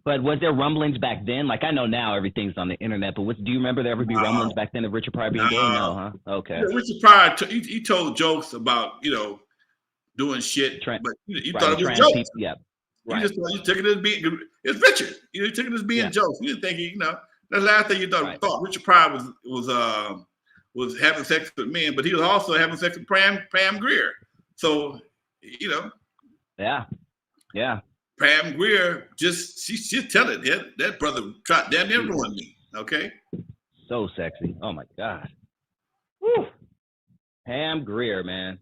But was there rumblings back then? Like, I know now everything's on the internet, but do you remember there ever be rumblings back then of Richard Pryor being gay? No, huh? Okay. Yeah, Richard Pryor, he told jokes about, you know, doing shit, but you thought it was jokes. Yeah. You just thought you took it as being, it's Richard. You know, you took it as being jokes. You didn't think, you know, that's the last thing you thought Richard Pryor was having sex with men, but he was also having sex with Pam Grier. So, you know. Yeah. Pam Grier she'll tell it. That brother tried damn near ruined me. Okay. So sexy. Oh my God. Woo. Pam Grier, man.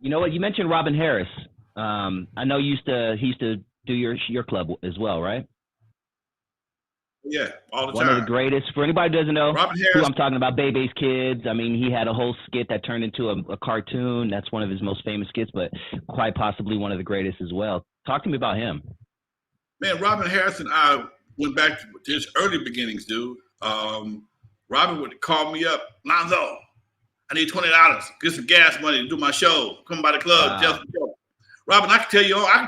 You know what? You mentioned Robin Harris. I know he used to do your club as well, right? Yeah, all the time. One of the greatest. For anybody who doesn't know Robin Harris, who I'm talking about, Bebe's Kids. I mean, he had a whole skit that turned into a cartoon. That's one of his most famous skits, but quite possibly one of the greatest as well. Talk to me about him. Man, Robin Harris and I went back to his early beginnings, dude. Robin would call me up, Lonzo, I need $20. Get some gas money to do my show. Come by the club, just joke. Robin, I can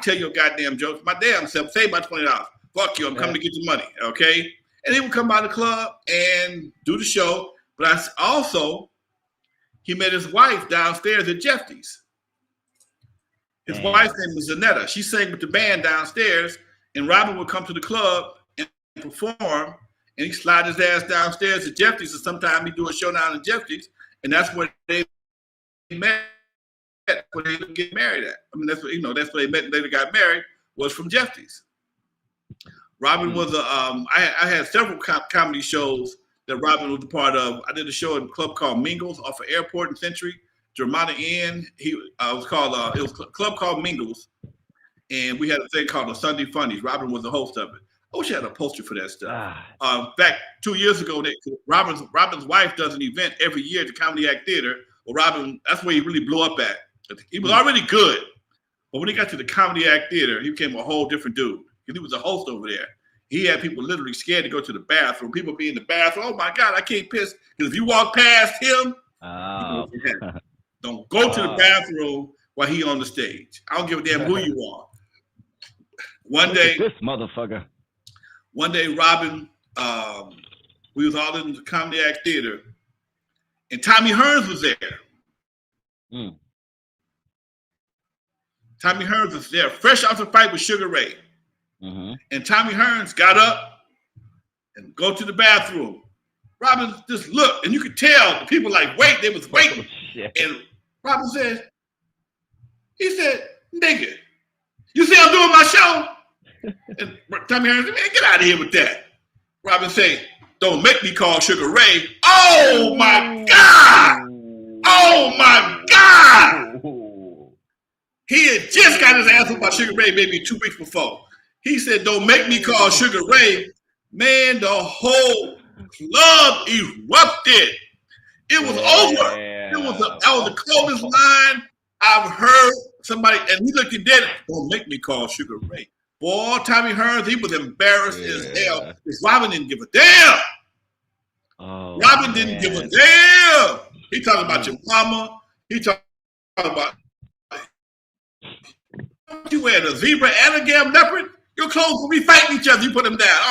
tell you a goddamn joke. My damn self, save my $20. Fuck you, I'm coming to get your money, okay? And he would come by the club and do the show. But he met his wife downstairs at Jeffy's. His wife's name was Zanetta. She sang with the band downstairs, and Robin would come to the club and perform, and he'd slide his ass downstairs at Jeffy's, and sometimes he'd do a show down at Jeffy's, and that's where they met, where they get married at. I mean, that's where they met and later got married, was from Jeffy's. Robin was I had several comedy shows that Robin was a part of. I did a show in a club called Mingles off of Airport and Century, Germana Inn. It was a club called Mingles, and we had a thing called the Sunday Funnies. Robin was the host of it. I wish I had a poster for that stuff. In fact, 2 years ago, Robin's wife does an event every year at the Comedy Act Theater. Well, Robin, that's where he really blew up at. He was already good, but when he got to the Comedy Act Theater, he became a whole different dude. He was a host over there. He had people literally scared to go to the bathroom. People be in the bathroom. Oh my God, I can't piss. Because if you walk past him, don't go to the bathroom while he on the stage. I don't give a damn who you are. One day, this motherfucker. One day, Robin, we was all in the Comedy Act Theater, and Tommy Hearns was there. Tommy Hearns was there, fresh off the fight with Sugar Ray. And Tommy Hearns got up and go to the bathroom. Robin just looked, and you could tell the people they was waiting. And Robin said, nigga, you see I'm doing my show? And Tommy Hearns said, man, get out of here with that. Robin said, don't make me call Sugar Ray. Oh my God! Oh my God! He had just got his ass up by Sugar Ray maybe 2 weeks before. He said, don't make me call Sugar Ray. Man, the whole club erupted. It was over. It was the coldest line I've heard somebody, and he looked at that, don't make me call Sugar Ray. Boy, Tommy Hearns, he was embarrassed as hell. Robin didn't give a damn. Robin didn't give a damn. He talking about your mama. He talking about you wearing a zebra and a damn leopard. Your clothes will be fighting each other. You put them down.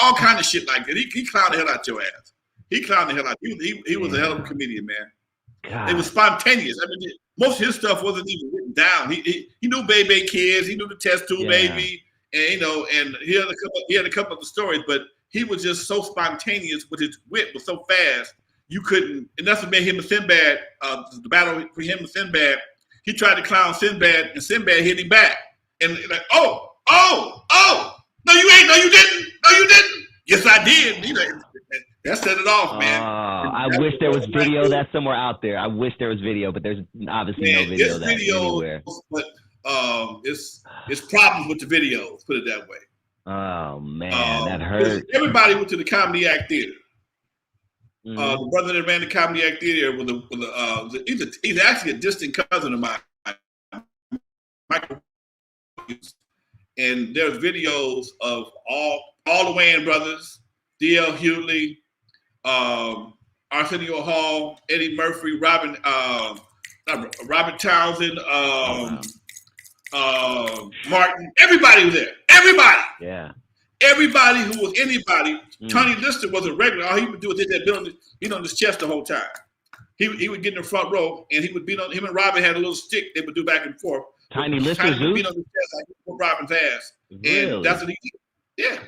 All kind of shit like that. He clowned the hell out your ass. He clowned the hell out. He was a hell of a comedian, man. God. It was spontaneous. I mean, most of his stuff wasn't even written down. He knew Baby Kids. He knew the Test Tube Baby, and and he had a couple of the stories, but he was just so spontaneous with his wit was so fast you couldn't. And that's what made him and Sinbad. The battle for him and Sinbad. He tried to clown Sinbad, and Sinbad hit him back. And like, oh, no, you ain't. No, you didn't. No, you didn't. Yes, I did. That set it off, man. I wish there was video of that somewhere out there. I wish there was video, but there's obviously no video of that anywhere. But it's problems with the videos. Put it that way. Oh man, that hurt. Everybody went to the Comedy Act Theater. The brother that ran the Comedy Act Theater he's actually a distant cousin of mine, Michael. And there's videos of all the Wayans brothers, D.L. Hughley, Arsenio Hall, Eddie Murphy, Robert Townsend, Martin. Everybody was there. Everybody. Yeah. Everybody who was anybody. Tony Lister was a regular. All he would do was hit that beat on his chest the whole time. He would get in the front row and he would beat on him and Robin had a little stick they would do back and forth. Tiny Lister Zeus? Beat on his chest like Robin's ass. Really? And that's what he did.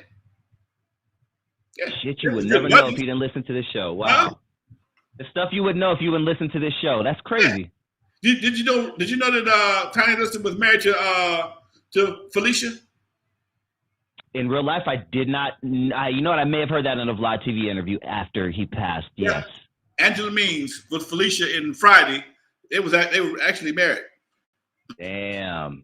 Yeah. Shit, you would never know if you didn't listen to this show. Wow. The stuff you would know if you wouldn't listen to this show. That's crazy. Yeah. Did you know that Tiny Lister was married to Felicia? In real life, I did not. You know what? I may have heard that in a Vlad TV interview after he passed. Yes. Yeah. Angela Means with Felicia in Friday. They were actually married. Damn.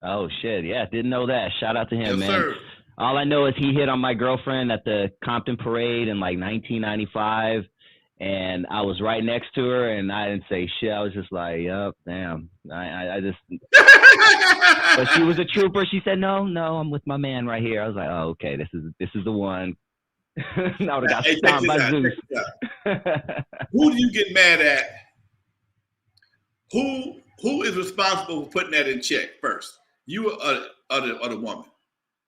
Oh shit! Yeah, didn't know that. Shout out to him, man. Sir. All I know is he hit on my girlfriend at the Compton Parade in like 1995, and I was right next to her, and I didn't say shit. I was just like, "Yup, damn." I just. But she was a trooper. She said, "No, I'm with my man right here." I was like, "Oh, okay. This is the one." I would have got Hey, stomped by Zeus. Who do you get mad at? Who is responsible for putting that in check first? You or the woman?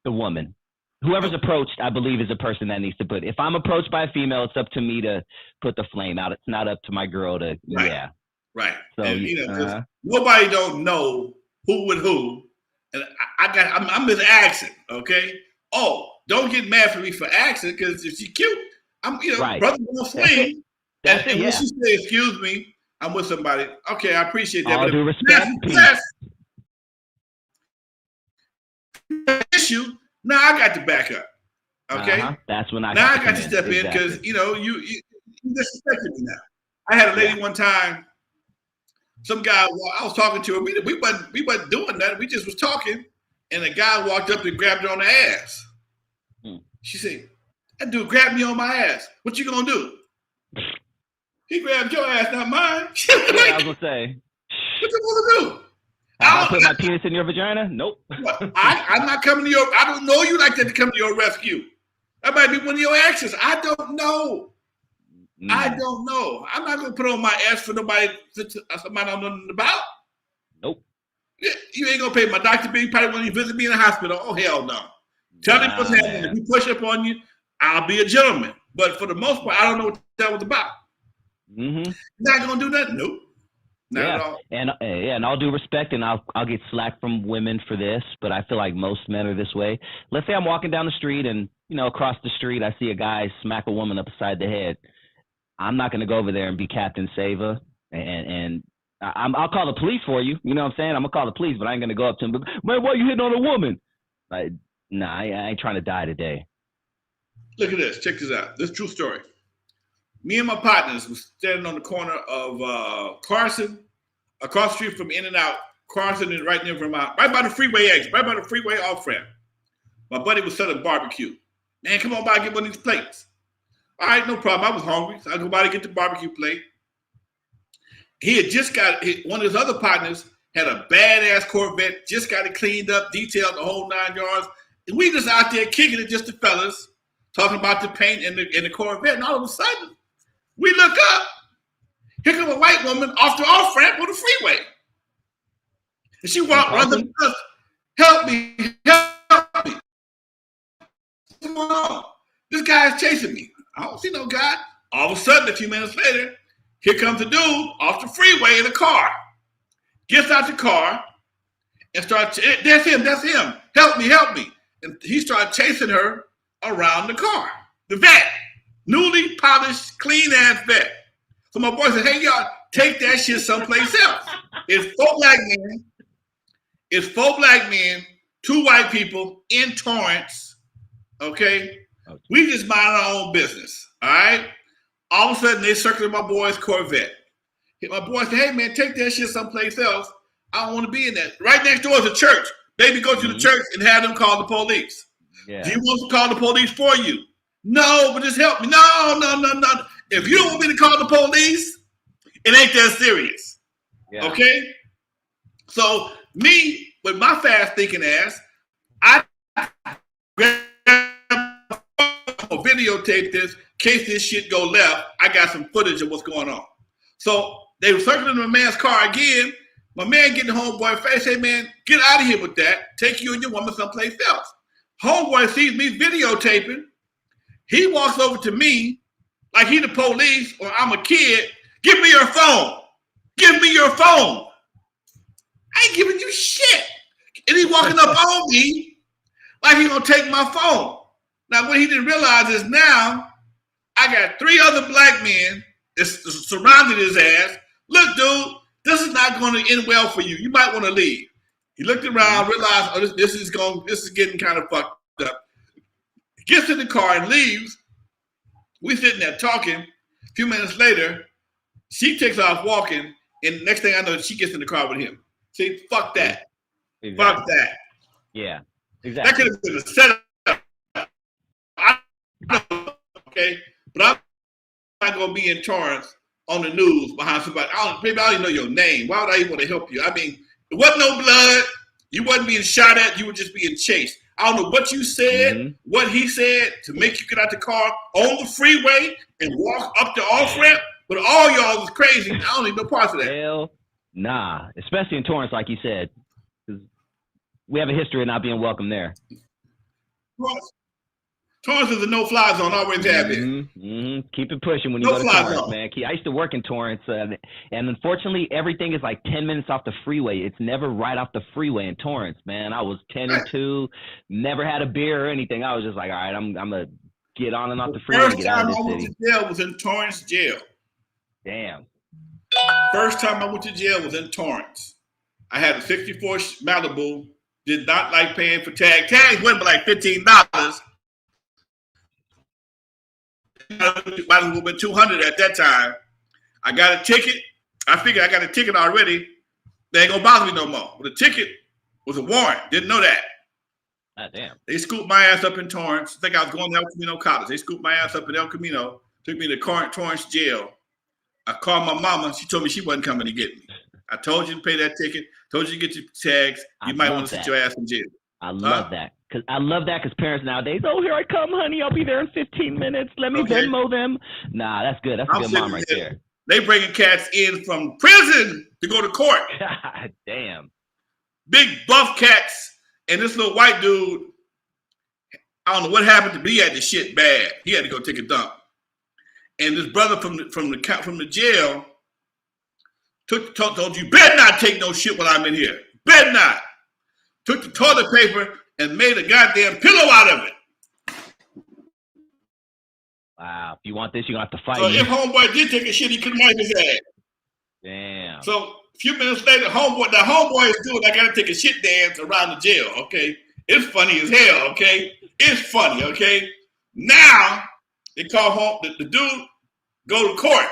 The woman. Whoever's approached, I believe, is the person that needs to put. If I'm approached by a female, it's up to me to put the flame out. It's not up to my girl to. Right. Yeah. Right. So and, nobody don't know who with who, and I'm just asking. Okay. Oh, don't get mad for me for asking, because if she's cute, I'm right. brother gonna swing. That's it, when she say, "Excuse me, I'm with somebody," okay, I appreciate that. All due respect. Issue. Now I got to back up. Okay. That's when I got to step in, because you disrespected me now. I had a lady one time. Some guy, I was talking to her. We wasn't doing that. We just was talking, and a guy walked up and grabbed her on the ass. She said, "That dude grabbed me on my ass. What you gonna do?" He grabbed your ass, not mine. I was gonna say. What you gonna do? I put my penis in your vagina? Nope. I'm not coming to your. I don't know you like that to come to your rescue. That might be one of your exes. I don't know. I don't know. I'm not gonna put on my ass for somebody I don't know nothing about. Nope. You ain't gonna pay my doctor bill. You probably want to visit me in the hospital. Oh hell no. Tell me what's happening. If you push up on you, I'll be a gentleman. But for the most part, I don't know what that was about. Not gonna do that? Nope. Not at all. And all due respect, and I'll get slack from women for this, but I feel like most men are this way. Let's say I'm walking down the street, and across the street I see a guy smack a woman upside the head. I'm not gonna go over there and be Captain Sava, and I'll call the police for you. You know what I'm saying? I'm gonna call the police, but I ain't gonna go up to him. Man, why are you hitting on a woman? I ain't trying to die today. Look at this. Check this out. This is a true story. Me and my partners was standing on the corner of Carson, across the street from In-N-Out. Carson is right near Vermont, right by the freeway exit, right by the freeway off ramp. My buddy was selling barbecue. Man, come on by and get one of these plates. All right, no problem. I was hungry, so I go by to get the barbecue plate. He had just got one of his other partners had a badass Corvette, just got it cleaned up, detailed, the whole 9 yards. And we just out there kicking it, just the fellas, talking about the paint and the Corvette. And all of a sudden, we look up. Here comes a white woman off the off ramp on the freeway. And she runs up to us. Help me. Help me. What's going on? This guy's chasing me. I don't see no guy. All of a sudden, a few minutes later, here comes a dude off the freeway in a car. Gets out the car and starts, that's him. Help me. And he started chasing her around the car. The vet. Newly polished, clean-ass vet. So my boy said, hey, y'all, take that shit someplace else. It's four black men, 2 white people in Torrance, okay? We just mind our own business, all right? All of a sudden, they circling my boy's Corvette. My boy said, hey, man, take that shit someplace else. I don't want to be in that. Right next door is a church. Maybe go to the church and have them call the police. Yeah. Do you want to call the police for you? No, but just help me. No. If you don't want me to call the police, it ain't that serious. Yeah. Okay? So me, with my fast thinking ass, I videotape this in case this shit go left. I got some footage of what's going on. So they were circling my man's car again. My man getting the homeboy face. Hey, man, get out of here with that. Take you and your woman someplace else. Homeboy sees me videotaping. He walks over to me like he the police or I'm a kid. Give me your phone. Give me your phone. I ain't giving you shit. And he walking up on me like he gonna take my phone. Now, what he didn't realize is now I got 3 other black men that surrounded his ass. Look, dude, this is not going to end well for you. You might want to leave. He looked around, realized, oh, this is getting kind of fucked up. He gets in the car and leaves. We sitting there talking. A few minutes later, she takes off walking, and next thing I know, she gets in the car with him. See, fuck that. Exactly. Fuck that. Yeah, exactly. That could have been a setup. Okay, but I'm not gonna be in Torrance on the news behind somebody. I don't even know your name. Why would I even want to help you? I mean, there wasn't no blood. You wasn't being shot at. You were just being chased. I don't know what you said, what he said to make you get out the car on the freeway and walk up the off ramp, but all y'all was crazy. I don't need no parts of that. Hell, nah, especially in Torrance, like you said, because we have a history of not being welcome there. Torrance is a no-fly zone, always have been. Keep it pushing when you go to Torrance, man. I used to work in Torrance, and unfortunately, everything is like 10 minutes off the freeway. It's never right off the freeway in Torrance, man. I was 10 and 2, never had a beer or anything. I was just like, all right, I'm gonna get on and off the freeway and get out of this city. First time I went to jail was in Torrance jail. Damn. First time I went to jail was in Torrance. I had a 64 Malibu. Did not like paying for tags. Tags went for like $15. Might as well have been $200 at that time. I got a ticket. I figured I got a ticket already. They ain't gonna bother me no more. But the ticket was a warrant. Didn't know that. Ah, damn. They scooped my ass up in Torrance. I think I was going to El Camino College. They scooped my ass up in El Camino, took me to Torrance jail. I called my mama. She told me she wasn't coming to get me. I told you to pay that ticket. Told you to get your tags. You might want to sit your ass in jail. I love that. Because parents nowadays, oh, here I come, honey. I'll be there in 15 minutes. Let me Venmo them. Nah, that's good. That's a good mom right there. They bringing cats in from prison to go to court. God damn. Big buff cats. And this little white dude, I don't know what happened to me. He had the shit bad. He had to go take a dump. And this brother from the jail told you better not take no shit when I'm in here. Better not. Took the toilet paper and made a goddamn pillow out of it. Wow. If you want this, you're going to have to fight. So if Homeboy did take a shit, he couldn't wipe his ass. Damn. So a few minutes later, Homeboy is doing, I got to take a shit dance around the jail, okay? It's funny as hell, okay? It's funny, okay? Now, they call the dude, go to court.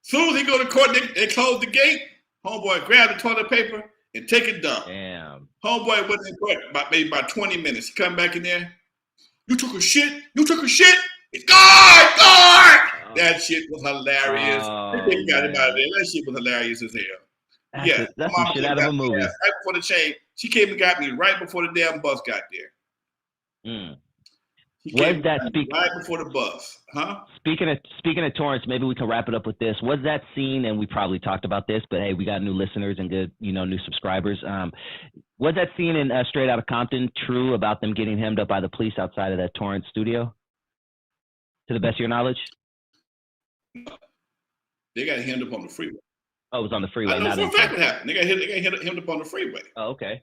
Soon as he go to court, they close the gate. Homeboy grab the toilet paper and take a dump. Damn. Homeboy wasn't in court maybe about 20 minutes. He come back in there. You took a shit? You took a shit? It's guard! Oh. That shit was hilarious. They got him out of there. That shit was hilarious as hell. That's some shit out of a movie. Right before the chain. She came and got me right before the damn bus got there. Was that right before the bus, huh? Speaking of Torrance, maybe we can wrap it up with this. Was that scene, and we probably talked about this, but hey, we got new listeners and good, new subscribers. Was that scene in Straight Outta Compton true about them getting hemmed up by the police outside of that Torrance studio? To the best of your knowledge? They got hemmed up on the freeway. Oh, it was on the freeway. I know for a fact what happened. They got hemmed up on the freeway. Oh, okay.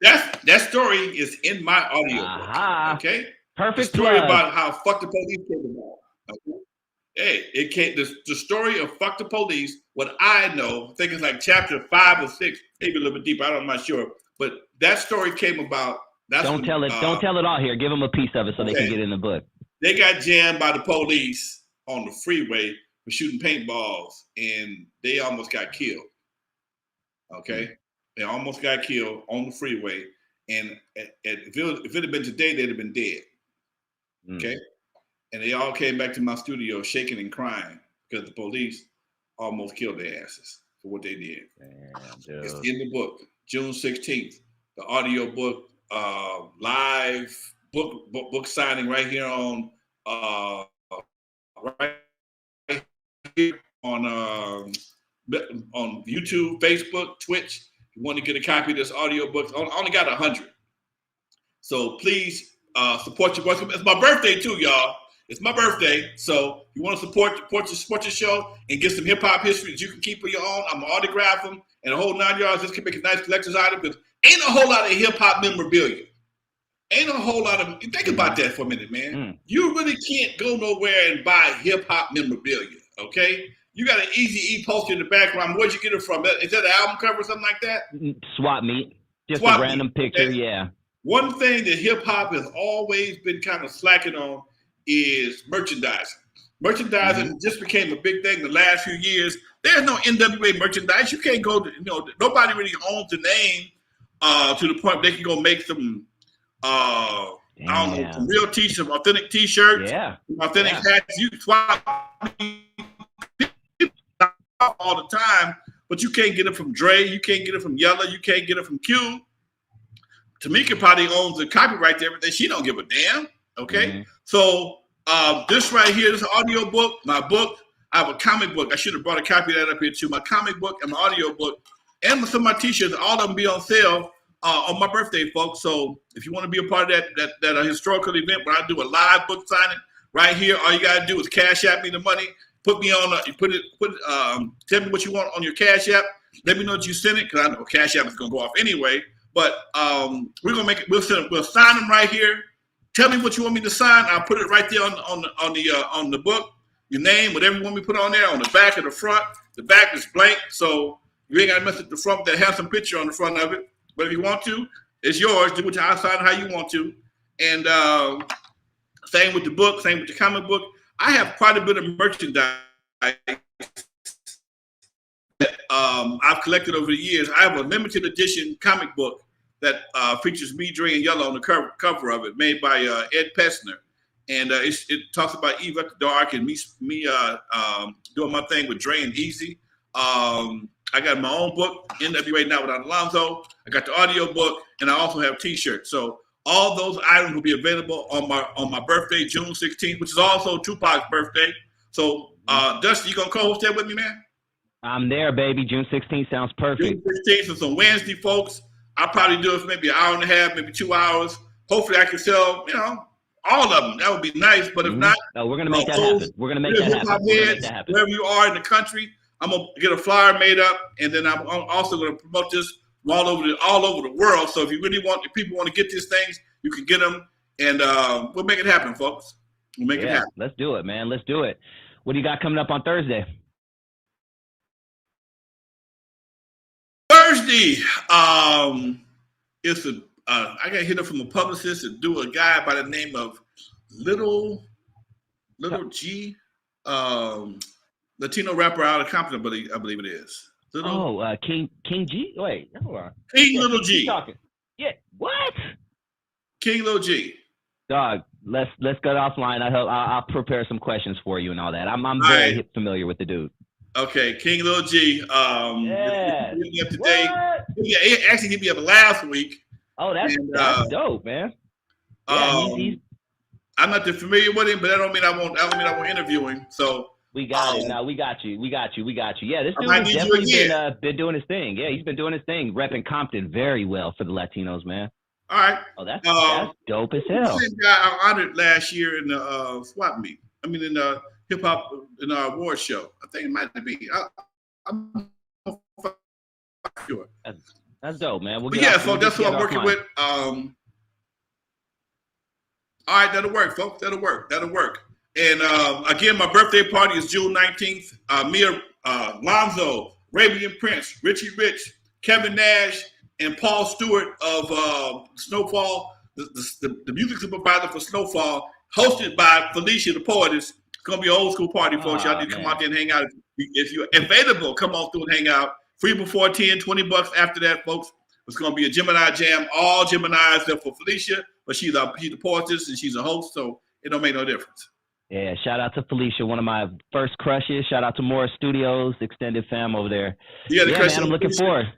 That story is in my audio book. Okay. Perfect. The story about how fuck the police came about. Okay? Hey, it came. The story of fuck the police. What I know, I think it's like chapter 5 or 6, maybe a little bit deeper. I'm not sure, but that story came about. Don't tell it all here. Give them a piece of it so they can get in the book. They got jammed by the police on the freeway for shooting paintballs, and they almost got killed. Okay, they almost got killed on the freeway, and if it had been today, they'd have been dead. Okay, and they all came back to my studio shaking and crying because the police almost killed their asses for what they did. Damn, it's in the book, June 16th, the audio book, live book signing right here on on YouTube, Facebook, Twitch. If you want to get a copy of this audio book, I only got 100. So please support your voice. It's my birthday too, y'all. It's my birthday. So if you want to support your show and get some hip hop history that you can keep for your own, I'm gonna autograph them and a whole 9 yards. This can make a nice collector's item because ain't a whole lot of hip hop memorabilia. Ain't a whole lot of. Think about that for a minute, man. You really can't go nowhere and buy hip hop memorabilia. Okay, you got an Easy E poster in the background. Where'd you get it from? Is that an album cover or something like that? Swap meet, just a random picture. Okay. Yeah. One thing that hip hop has always been kind of slacking on is merchandising. Merchandising just became a big thing the last few years. There's no N.W.A. merchandise. You can't go to, nobody really owns the name to the point where they can go make some, I don't know, some real t-shirts, authentic t-shirts, authentic hats. You swap all the time, but you can't get it from Dre. You can't get it from Yella. You can't get it from Q. Tamika probably owns the copyright to everything. She don't give a damn. Okay. Mm-hmm. So this right here, this audio book, my book. I have a comic book. I should have brought a copy of that up here too. My comic book and my audio book, and some of my T-shirts. All of them be on sale on my birthday, folks. So if you want to be a part of that historical event where I do a live book signing right here, all you gotta do is cash app me the money. Put me on. Tell me what you want on your cash app. Let me know that you sent it, because I know cash app is gonna go off anyway. But we're gonna make it. We'll sign them right here. Tell me what you want me to sign. I'll put it right there on the book. Your name, whatever you want me to put on there, on the back or the front. The back is blank, so you ain't got to mess with the front with that handsome picture on the front of it. But if you want to, it's yours. Do what you outside how you want to. And same with the book, same with the comic book. I have quite a bit of merchandise that I've collected over the years. I have a limited edition comic book that features me, Dre, and Yellow on the cover of it, made by Ed Pessner. And it talks about Eve at the Dark and me doing my thing with Dre and Easy. I got my own book, N.W.A. Now Without Lonzo. I got the audio book, and I also have T-shirts. So all those items will be available on my birthday, June 16th, which is also Tupac's birthday. So Dusty, you gonna co-host that with me, man? I'm there, baby. June 16th sounds perfect. June 16th is on Wednesday, folks. I'll probably do it for maybe an hour and a half, maybe 2 hours. Hopefully I can sell, all of them. That would be nice. But if not, no, we're gonna make that happen. We're gonna make that happen. Wherever you are in the country, I'm gonna get a flyer made up, and then I'm also gonna promote this all over the world. So if you really want, if people want to get these things, you can get them, and we'll make it happen, folks. We'll make it happen. Let's do it, man. Let's do it. What do you got coming up on Thursday? Thursday, it's I got hit up from a publicist to do a guy by the name of Little G, Latino rapper out of Compton, I believe it is. King G. Wait, hold on. King Little G. Keep talking. Yeah. What? King Little G. Dog, let's get offline. I'll prepare some questions for you and all that. I'm very familiar with the dude. Okay, King Little G. Yeah. Hit me up today. He actually hit me up last week. Oh, that's dope, man. I'm not that familiar with him, but that don't mean I won't interview him. So we got it. Now we got you. Yeah, this dude has definitely been doing his thing. Yeah, he's been doing his thing, repping Compton very well for the Latinos, man. All right. Oh, that's dope as hell. The guy I honored last year in the swap meet. I mean, in the hip hop in our award show. I think it might be. I'm sure. That's dope, man. So that's who I'm working with. All right, that'll work, folks. That'll work. And again, my birthday party is June 19th. Me, Lonzo, Rabian Prince, Richie Rich, Kevin Nash, and Paul Stewart of Snowfall, the music supervisor for Snowfall, hosted by Felicia the Poetess. It's gonna be an old school party, folks. Y'all need to come out there and hang out. If you're available, come on through and hang out. Free before 10, $20 after that, folks. It's going to be a Gemini jam. All Geminis except for Felicia, but she's the poetess and she's a host, so it don't make no difference. Yeah, shout out to Felicia, one of my first crushes. Shout out to Morris Studios, extended fam over there. Yeah, man, I'm looking forward.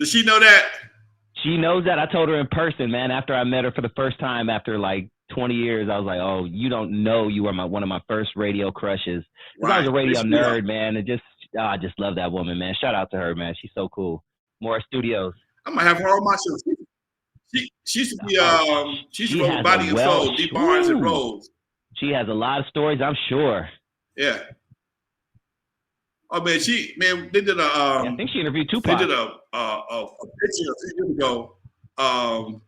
Does she know that? She knows that. I told her in person, man, after I met her for the first time after like 20 years. I was like, oh, you don't know you were one of my first radio crushes. Right. I was a radio nerd, man, and I just love that woman, man. Shout out to her, man. She's so cool. Morris Studios. I'm gonna have her on my show. She should be she wrote Body and Soul, Deep Barnes and Rose. She has a lot of stories, I'm sure. Yeah. Oh man, they did I think she interviewed Tupac. They did a picture a few years ago.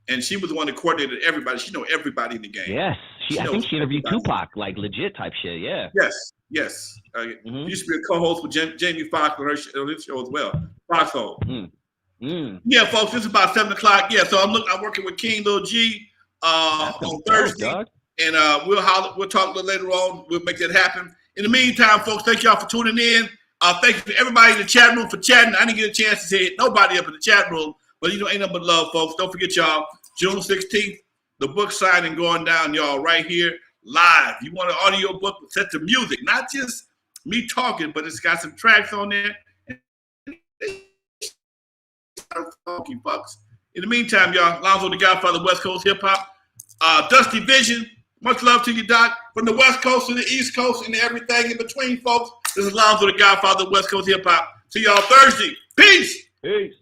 And she was the one that coordinated everybody. She know everybody in the game. Yes. I think she interviewed Tupac, like legit type shit, yeah. Yes. Used to be a co-host with Jamie Foxx on his show as well. Foxhole. Yeah, folks, this is about 7 o'clock. Yeah, so I'm working with King Lil G on Thursday. And we'll talk a little later on. We'll make that happen. In the meantime, folks, thank y'all for tuning in. Thank you to everybody in the chat room for chatting. I didn't get a chance to say nobody up in the chat room, but ain't nothing but love, folks. Don't forget, y'all, June 16th, the book signing going down, y'all, right here, live. You want an audio book with set to music, not just me talking, but it's got some tracks on there. Funky, folks. In the meantime, y'all, Lonzo the Godfather, West Coast Hip Hop. Dusty Vision, much love to you, Doc. From the West Coast to the East Coast and everything in between, folks. This is Lonzo the Godfather, West Coast Hip Hop. See y'all Thursday. Peace. Peace.